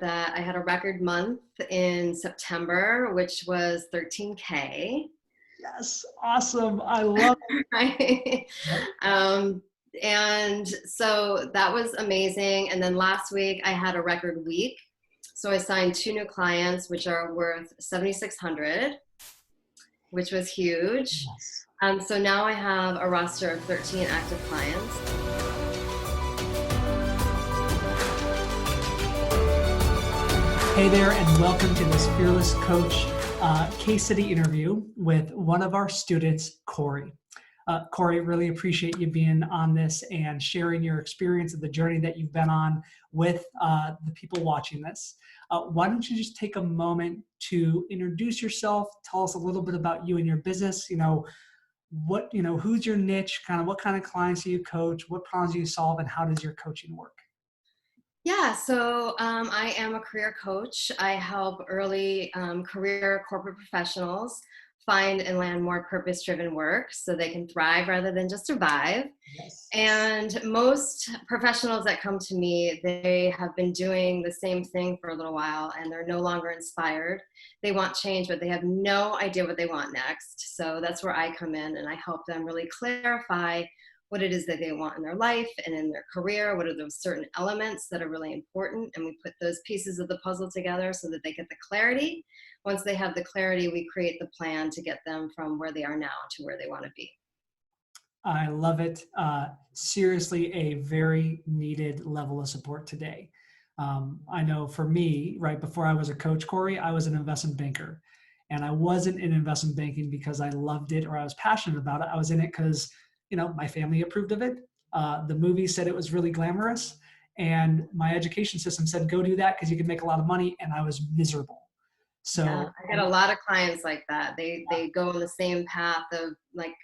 that I had a record month in September, which was 13K. Yes, awesome. I love Right. it. Um, and so that was amazing. And then last week I had a record week. So I signed 2 new clients, which are worth 7,600, which was huge. Yes. So now I have a roster of 13 active clients. Hey there, and welcome to this Fearless Coach case study interview with one of our students, Corey. Corey, really appreciate you being on this and sharing your experience of the journey that you've been on with the people watching this. Why don't you just take a moment to introduce yourself, tell us a little bit about you and your business, who's your niche, what kind of clients do you coach, what problems do you solve, and how does your coaching work? Yeah, so I am a career coach. I help early career corporate professionals find and land more purpose-driven work so they can thrive rather than just survive. Yes. And most professionals that come to me, they have been doing the same thing for a little while and they're no longer inspired. They want change, but they have no idea what they want next. So that's where I come in and I help them really clarify what it is that they want in their life and in their career. What are those certain elements that are really important? And we put those pieces of the puzzle together so that they get the clarity. Once they have the clarity, we create the plan to get them from where they are now to where they want to be. I love it. Seriously, a very needed level of support today. I know for me, right before I was a coach, Corey, I was an investment banker. And I wasn't in investment banking because I loved it or I was passionate about it. I was in it because, my family approved of it. The movie said it was really glamorous. And my education system said, go do that because you can make a lot of money. And I was miserable. So Yeah, I got a lot of clients like that. They go on the same path of like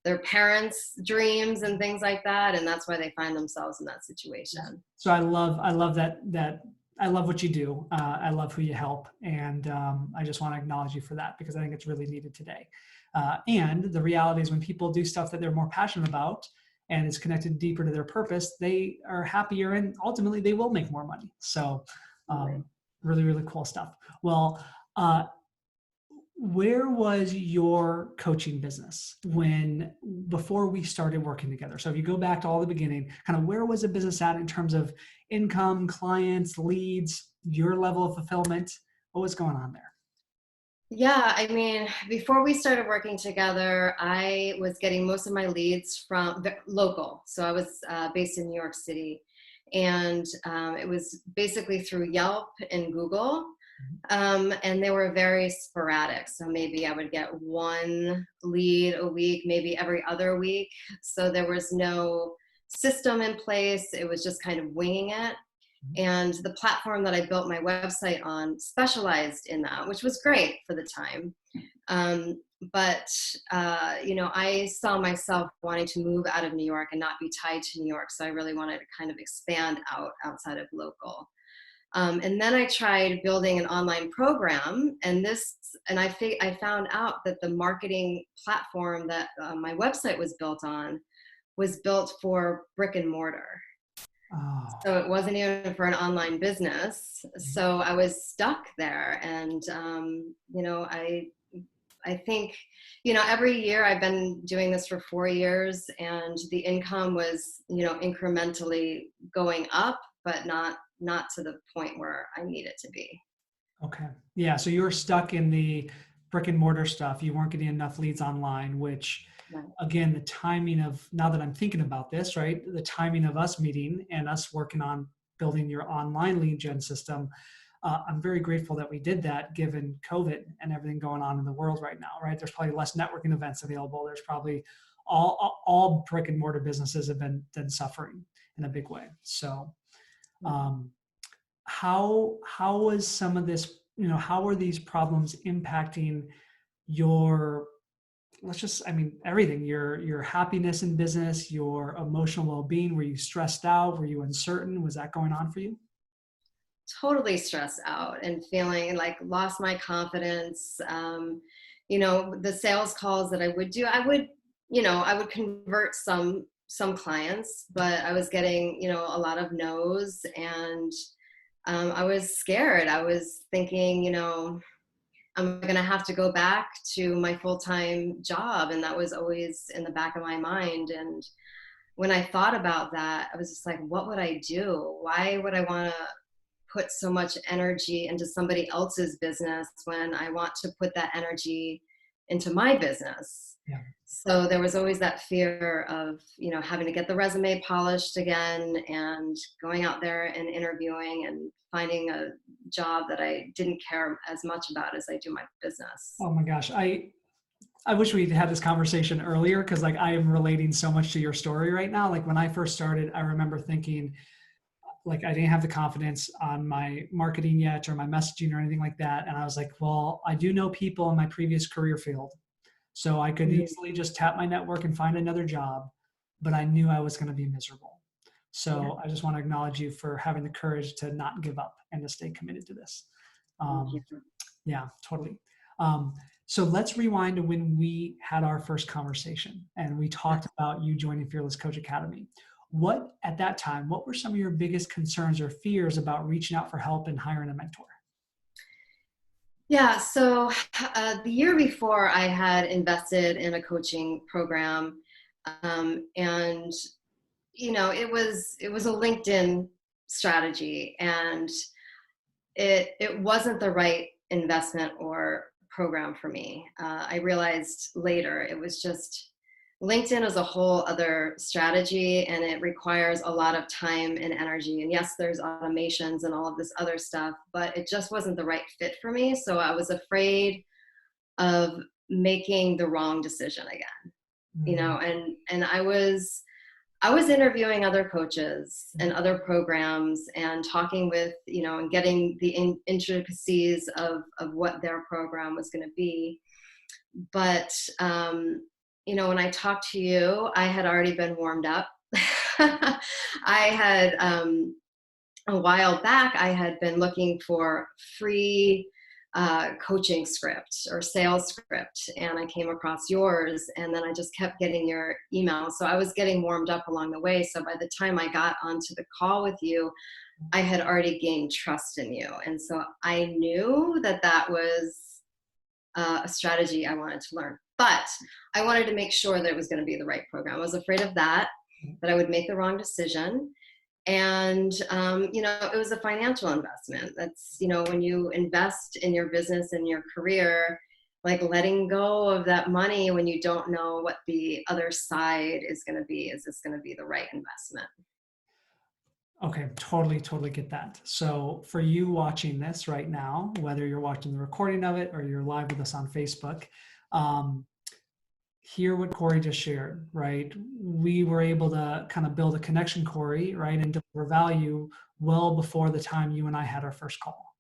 their parents' dreams and things like that, and that's why they find themselves in that situation. So I love that I love what you do. I love who you help, and I just want to acknowledge you for that because I think it's really needed today. And the reality is, when people do stuff that they're more passionate about and is connected deeper to their purpose, they are happier, and ultimately they will make more money. So, really, really cool stuff. Well. Where was your coaching business before we started working together? So if you go back to all the beginning, where was the business at in terms of income, clients, leads, your level of fulfillment? What was going on there? Yeah, I mean, before we started working together, I was getting most of my leads from the local. So I was based in New York City, and it was basically through Yelp and Google. And they were very sporadic. So maybe I would get one lead a week, maybe every other week. So there was no system in place. It was just kind of winging it. And the platform that I built my website on specialized in that, which was great for the time. But I saw myself wanting to move out of New York and not be tied to New York. So I really wanted to kind of expand outside of local. And then I tried building an online program, and I found out that the marketing platform that my website was built on was built for brick and mortar. Oh. So it wasn't even for an online business. So I was stuck there, and I think, every year I've been doing this for 4 years, and the income was, incrementally going up, but not to the point where I need it to be. Okay. Yeah. So you were stuck in the brick and mortar stuff. You weren't getting enough leads online, which Right. again, the timing of, now that I'm thinking about this, right, the timing of us meeting and us working on building your online lead gen system, I'm very grateful that we did that given COVID and everything going on in the world right now, right? There's probably less networking events available. There's probably all brick and mortar businesses have been suffering in a big way. So how was some of this, how are these problems impacting your, everything, your happiness in business, your emotional well-being? Were you stressed out? Were you uncertain? Was that going on for you? Totally stressed out and feeling like lost my confidence. The sales calls that I would do, I would convert some clients, but I was getting, a lot of no's, and I was scared. I was thinking, I'm going to have to go back to my full-time job. And that was always in the back of my mind. And when I thought about that, I was just like, what would I do? Why would I want to put so much energy into somebody else's business when I want to put that energy into my business? Yeah. So there was always that fear of, having to get the resume polished again and going out there and interviewing and finding a job that I didn't care as much about as I do my business. Oh my gosh. I wish we'd had this conversation earlier, because like I am relating so much to your story right now. Like when I first started, I remember thinking like I didn't have the confidence on my marketing yet or my messaging or anything like that. And I was like, well, I do know people in my previous career field, so I could Mhm. easily just tap my network and find another job, but I knew I was going to be miserable. Yeah, So I just want to acknowledge you for having the courage to not give up and to stay committed to this. thank you. Um, yeah, totally. Um, so let's rewind to when we had our first conversation and we talked about you joining Fearless Coach Academy. What, at that time, what were some of your biggest concerns or fears about reaching out for help and hiring a mentor? Yeah, so the year before, I had invested in a coaching program, and it was a LinkedIn strategy, and it wasn't the right investment or program for me. I realized later it was just LinkedIn is a whole other strategy, and it requires a lot of time and energy. And yes, there's automations and all of this other stuff, but it just wasn't the right fit for me. So I was afraid of making the wrong decision again, Mm, and I was interviewing other coaches and other programs and talking with, and getting the intricacies of what their program was going to be. But, when I talked to you, I had already been warmed up. I had, a while back, I had been looking for free coaching script or sales script, and I came across yours, and then I just kept getting your email. So I was getting warmed up along the way. So by the time I got onto the call with you, I had already gained trust in you. And so I knew that that was a strategy I wanted to learn. But I wanted to make sure that it was going to be the right program. I was afraid of that I would make the wrong decision. And it was a financial investment. That's, when you invest in your business and your career, like letting go of that money when you don't know what the other side is going to be. Is this going to be the right investment? okay, totally, totally get that. So for you watching this right now, whether you're watching the recording of it or you're live with us on Facebook, um, hear what Corey just shared, right? We were able to kind of build a connection, Corey, right, and deliver value well before the time you and I had our first call.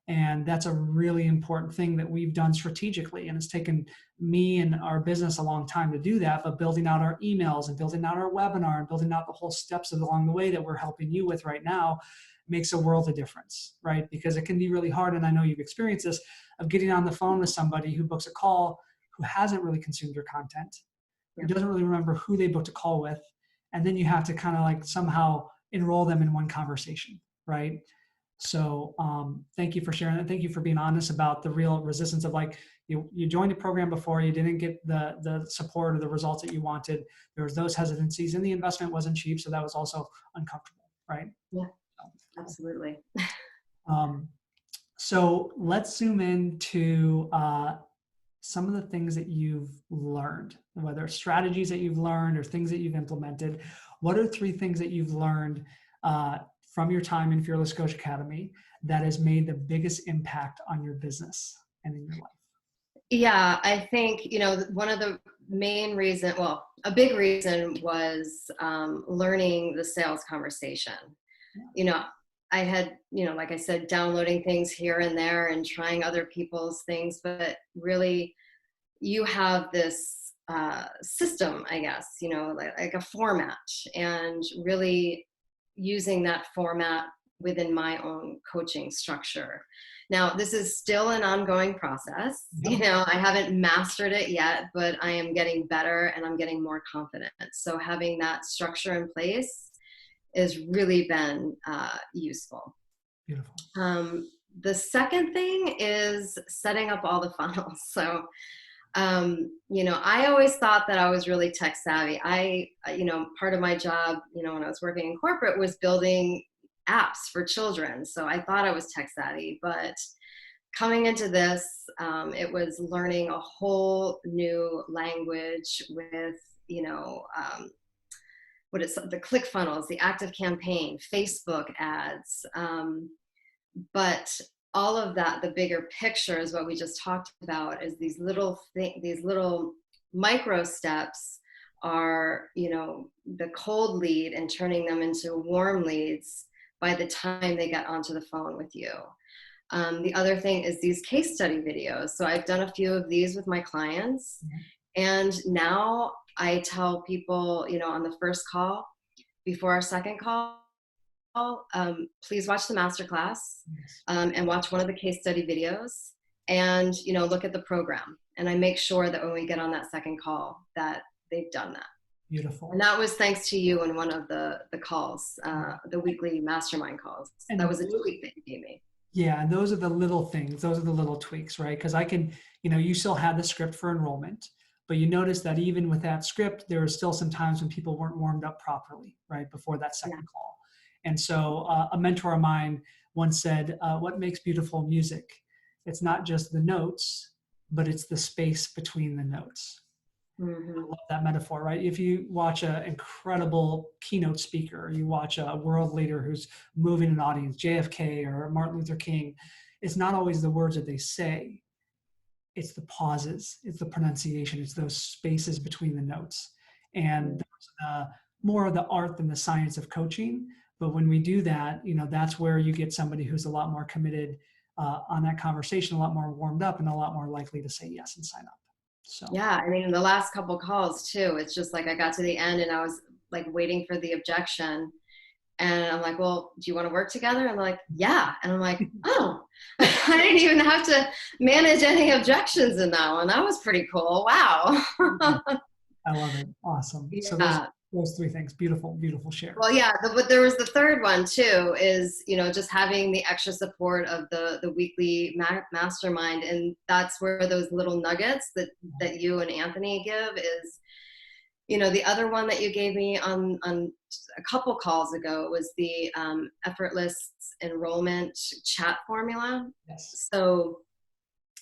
And that's a really important thing that we've done strategically. And it's taken me and our business a long time to do that, but building out our emails and building out our webinar and building out the whole steps along the way that we're helping you with right now makes a world of difference, right? Because it can be really hard. And I know you've experienced this, of getting on the phone with somebody who books a call who hasn't really consumed your content, who Yeah. doesn't really remember who they booked a call with. And then you have to kind of like somehow enroll them in one conversation, right? So thank you for sharing that. Thank you for being honest about the real resistance of like you joined a program before, you didn't get the support or the results that you wanted. There was those hesitancies, and the investment wasn't cheap, so that was also uncomfortable, right? Yeah, So, cool. absolutely. Um, so let's zoom into some of the things that you've learned, whether strategies that you've learned or things that you've implemented. What are 3 things that you've learned from your time in Fearless Coach Academy that has made the biggest impact on your business and in your life? Yeah, I think, one of the main reason, well, a big reason was learning the sales conversation. Yeah. You know, I had, like I said, downloading things here and there and trying other people's things, but really you have this system, I guess, like a format, and really using that format within my own coaching structure. Now, this is still an ongoing process. Yep. I haven't mastered it yet, but I am getting better and I'm getting more confident. So having that structure in place has really been useful. Beautiful. The second thing is setting up all the funnels. So, I always thought that I was really tech savvy. Part of my job, when I was working in corporate was building apps for children. So I thought I was tech savvy, but coming into this, it was learning a whole new language with, what is the click funnels, the active campaign, Facebook ads. But all of that, the bigger picture is what we just talked about, is these little micro steps are, the cold lead and turning them into warm leads by the time they get onto the phone with you. The other thing is these case study videos. So I've done a few of these with my clients. And now I tell people, on the first call, before our second call, please watch the masterclass, and watch one of the case study videos, and look at the program. And I make sure that when we get on that second call that they've done that. Beautiful. And that was thanks to you in one of the calls, the weekly mastermind calls. And that was a tweak that you gave me. Yeah, and those are the little things. Those are the little tweaks, right? Because I can, you still had the script for enrollment, but you notice that even with that script, there were still some times when people weren't warmed up properly, right, before that second call. And so a mentor of mine once said, what makes beautiful music? It's not just the notes, but it's the space between the notes. I love that metaphor, right? If you watch an incredible keynote speaker, or you watch a world leader who's moving an audience, JFK or Martin Luther King, it's not always the words that they say. It's the pauses, it's the pronunciation, it's those spaces between the notes. And there's more of the art than the science of coaching. But when we do that, that's where you get somebody who's a lot more committed on that conversation, a lot more warmed up, and a lot more likely to say yes and sign up. So yeah, I mean, the last couple calls too, it's just like I got to the end and I was like waiting for the objection, and I'm like, well, do you want to work together? And they're like, yeah. And I'm like, oh, I didn't even have to manage any objections in that one. That was pretty cool. Wow. I love it. Awesome. Yeah. So those three things, beautiful, beautiful share. Well, yeah, but there was the third one too, is, just having the extra support of the weekly mastermind. And that's where those little nuggets that you and Anthony give is, the other one that you gave me on a couple calls ago was the effortless enrollment chat formula. Yes. So,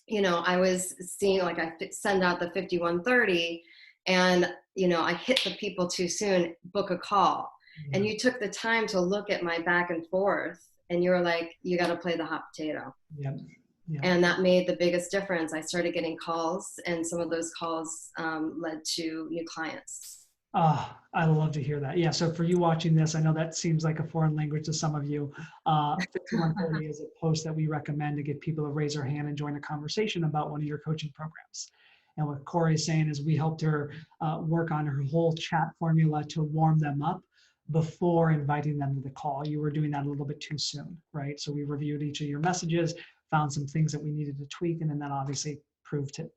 I was seeing, like, I send out the 5130, and I hit the people too soon, book a call. And you took the time to look at my back and forth, and you were like, you got to play the hot potato. Yep. And that made the biggest difference. I started getting calls, and some of those calls led to new clients. I love to hear that. Yeah. So for you watching this, I know that seems like a foreign language to some of you. 5130 is a post that we recommend to get people to raise their hand and join a conversation about one of your coaching programs. And what Corey is saying is we helped her work on her whole chat formula to warm them up before inviting them to the call. You were doing that a little bit too soon, right? So we reviewed each of your messages, found some things that we needed to tweak, and then that obviously proved to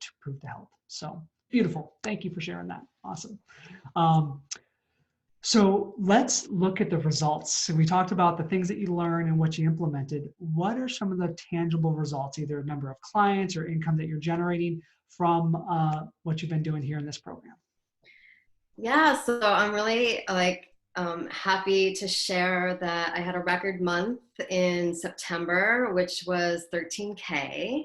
help. So beautiful. Thank you for sharing that. Awesome. So let's look at the results. So we talked about the things that you learned and what you implemented. What are some of the tangible results, either number of clients or income that you're generating from what you've been doing here in this program? Yeah, so I'm really happy to share that I had a record month in September, which was 13K.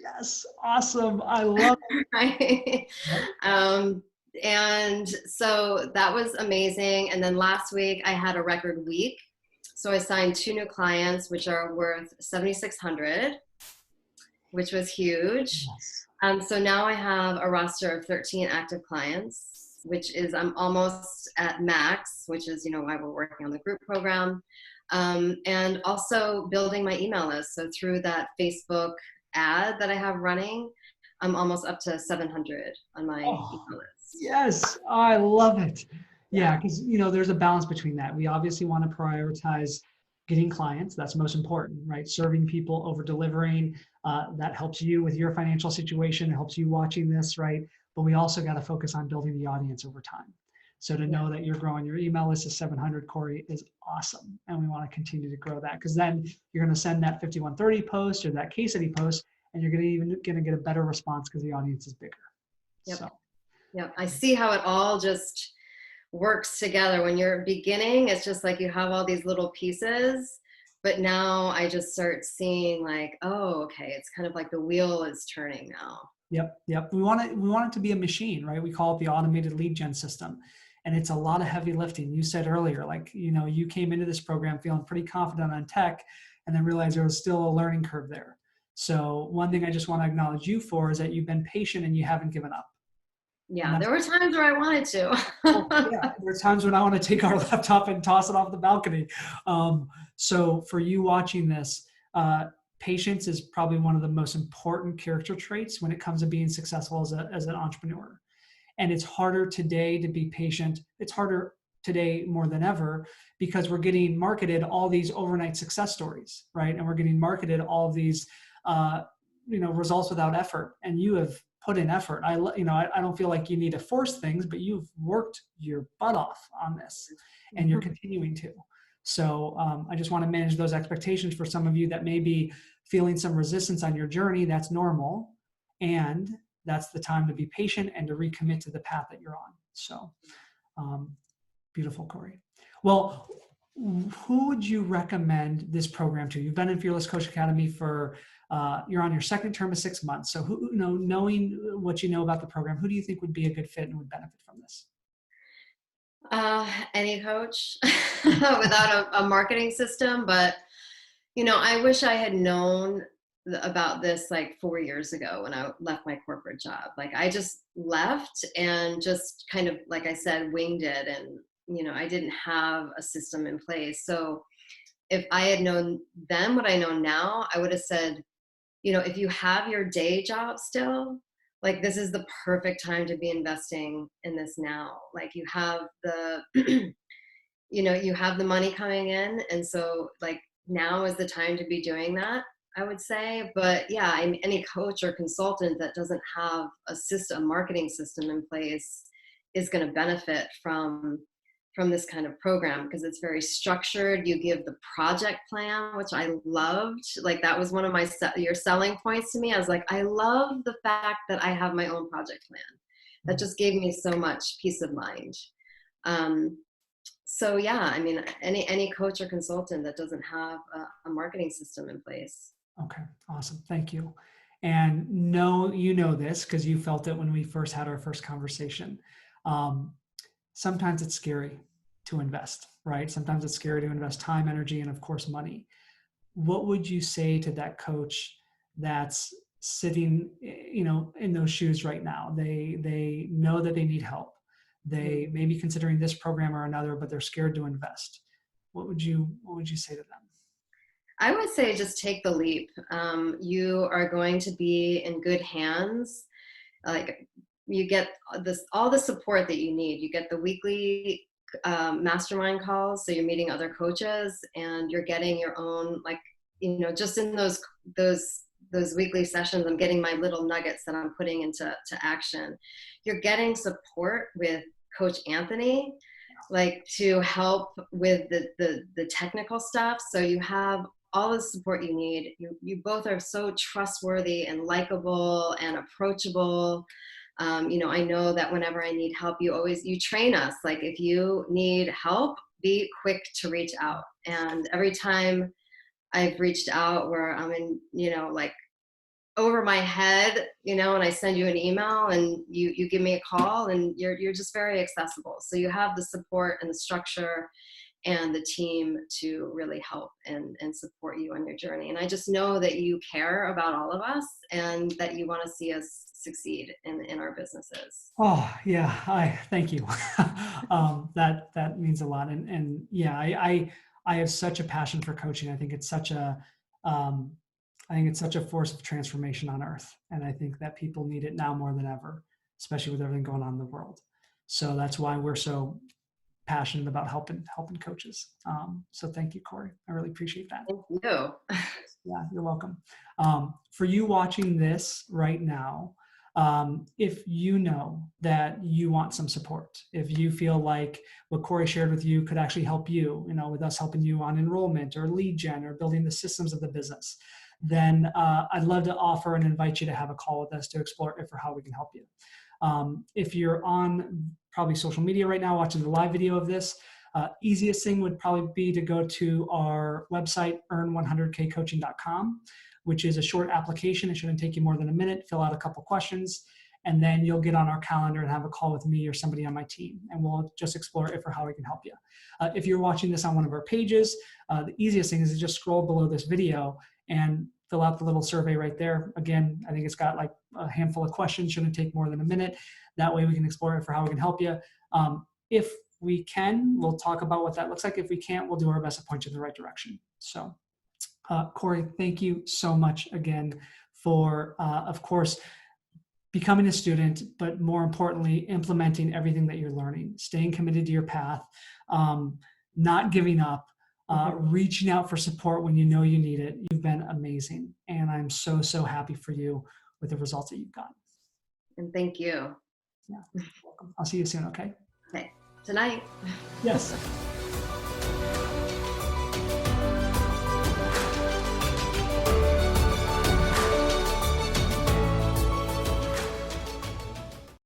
Yes, awesome. I love it. Right? And so that was amazing. And then last week I had a record week. So I signed 2 new clients, which are worth $7,600, which was huge. Yes. So now I have a roster of 13 active clients, which is, I'm almost at max, which is, why we're working on the group program. And also building my email list. So through that Facebook ad that I have running, I'm almost up to 700 on my email list. Yes, I love it. Yeah, because there's a balance between that. We obviously want to prioritize getting clients. That's most important, right? Serving people over delivering. That helps you with your financial situation. It helps you watching this, right? But we also got to focus on building the audience over time. So to know that you're growing your email list to 700, Corey, is awesome. And we want to continue to grow that, because then you're going to send that 5130 post or that case study post, and you're going to get a better response because the audience is bigger. Yep. So. Yep. I see how it all just works together. When you're beginning, it's just like you have all these little pieces, but now I just start seeing like, oh, okay, it's kind of like the wheel is turning now. Yep. We want it to be a machine, right? We call it the automated lead gen system. And it's a lot of heavy lifting. You said earlier, like, you came into this program feeling pretty confident on tech and then realized there was still a learning curve there. So one thing I just want to acknowledge you for is that you've been patient and you haven't given up. Yeah, there were times where I wanted to. Yeah, there's times when I want to take our laptop and toss it off the balcony. So for you watching this, patience is probably one of the most important character traits when it comes to being successful as an entrepreneur. And it's harder today to be patient. It's harder today more than ever because we're getting marketed all these overnight success stories, right? And we're getting marketed all of these, results without effort. And you have put in effort. I don't feel like you need to force things, but you've worked your butt off on this, and you're continuing to. So I just want to manage those expectations for some of you that may be feeling some resistance on your journey. That's normal. And that's the time to be patient and to recommit to the path that you're on. So beautiful, Corey. Well, who would you recommend this program to? You've been in Fearless Coach Academy for, you're on your second term of 6 months. So knowing what you know about the program, who do you think would be a good fit and would benefit from this? Any coach without a marketing system. But, I wish I had known about this like 4 years ago when I left my corporate job. Like I just left and just kind of, like I said, winged it. And, I didn't have a system in place. So if I had known then what I know now, I would have said, if you have your day job still, like this is the perfect time to be investing in this now. Like you have the, you have the money coming in. And so like now is the time to be doing that, I would say. But yeah, any coach or consultant that doesn't have a marketing system in place is going to benefit from this kind of program because it's very structured. You give the project plan, which I loved. Like that was one of your selling points to me. I was like, I love the fact that I have my own project plan. That just gave me so much peace of mind. So yeah, any coach or consultant that doesn't have a marketing system in place. Okay, awesome. Thank you. And you know this because you felt it when we first had our first conversation. Sometimes it's scary to invest, right? Sometimes it's scary to invest time, energy, and of course, money. What would you say to that coach that's sitting, in those shoes right now? They know that they need help. They may be considering this program or another, but they're scared to invest. What would you say to them? I would say just take the leap. You are going to be in good hands. Like you get all the support that you need. You get the weekly mastermind calls, so you're meeting other coaches, and you're getting your own, like, just in those weekly sessions, I'm getting my little nuggets that I'm putting into action. You're getting support with Coach Anthony, like to help with the technical stuff. So you have all the support you need. You both are so trustworthy and likable and approachable. I know that whenever I need help, you train us. Like if you need help, be quick to reach out. And every time I've reached out where I'm in, like over my head, and I send you an email and you give me a call, and you're just very accessible. So you have the support and the structure and the team to really help and support you on your journey. And I just know that you care about all of us and that you want to see us succeed in our businesses. Oh yeah, thank you. That means a lot. And yeah, I have such a passion for coaching. I think it's such a force of transformation on earth. And I think that people need it now more than ever, especially with everything going on in the world. So that's why we're so passionate about helping coaches. So thank you, Corey. I really appreciate that. Thank you. Yeah, you're welcome. For you watching this right now, If you know that you want some support, if you feel like what Corey shared with you could actually help you, with us helping you on enrollment or lead gen or building the systems of the business, then I'd love to offer and invite you to have a call with us to explore if or how we can help you. If you're on probably social media right now watching the live video of this, easiest thing would probably be to go to our website, earn100kcoaching.com, which is a short application. It shouldn't take you more than a minute. Fill out a couple questions, and then you'll get on our calendar and have a call with me or somebody on my team, and we'll just explore if or how we can help you. If you're watching this on one of our pages, the easiest thing is to just scroll below this video and fill out the little survey right there. Again, I think it's got like a handful of questions, shouldn't take more than a minute. That way we can explore it for how we can help you. If we can, we'll talk about what that looks like. If we can't, we'll do our best to point you in the right direction. So Corey, thank you so much again for, of course, becoming a student, but more importantly, implementing everything that you're learning, staying committed to your path, not giving up, reaching out for support when you know you need it. You've been amazing. And I'm so, so happy for you with the results that you've gotten. And thank you. Yeah, you're welcome. I'll see you soon, okay? Okay. Tonight. Yes.